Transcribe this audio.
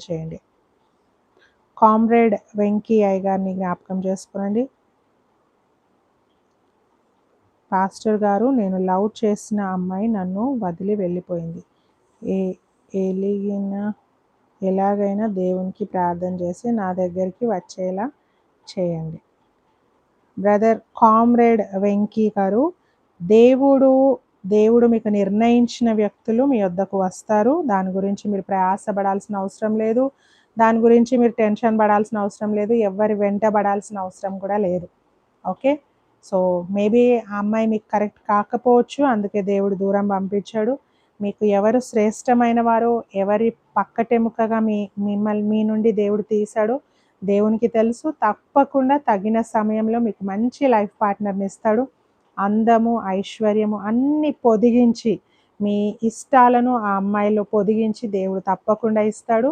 చేయండి. కామ్రేడ్ వెంకీ అయ్య గారిని జ్ఞాపకం చేసుకోండి. పాస్టర్ గారు, నేను లవ్ చేసిన అమ్మాయి నన్ను వదిలి వెళ్ళిపోయింది. ఎలాగైనా దేవునికి ప్రార్థన చేసి నా దగ్గరికి వచ్చేలా చేయండి. బ్రదర్ కామ్రేడ్ వెంకీ గారు, దేవుడు మీకు నిర్ణయించిన వ్యక్తులు మీ వద్దకు వస్తారు. దాని గురించి మీరు ప్రయాసపడాల్సిన అవసరం లేదు. దాని గురించి మీరు టెన్షన్ పడాల్సిన అవసరం లేదు. ఎవరి వెంటబడాల్సిన అవసరం కూడా లేదు. ఓకే, సో మేబీ ఆ అమ్మాయి మీకు కరెక్ట్ కాకపోవచ్చు, అందుకే దేవుడు దూరం పంపించాడు. మీకు ఎవరు శ్రేష్టమైన వారో, ఎవరి పక్కటెముకగా మీ నుండి దేవుడు తీశాడో దేవునికి తెలుసు. తప్పకుండా తగిన సమయంలో మీకు మంచి లైఫ్ పార్ట్నర్ని ఇస్తాడు. అందము, ఐశ్వర్యము అన్నీ పొదిగించి, మీ ఇష్టాలను ఆ అమ్మాయిలో పొదిగించి దేవుడు తప్పకుండా ఇస్తాడు.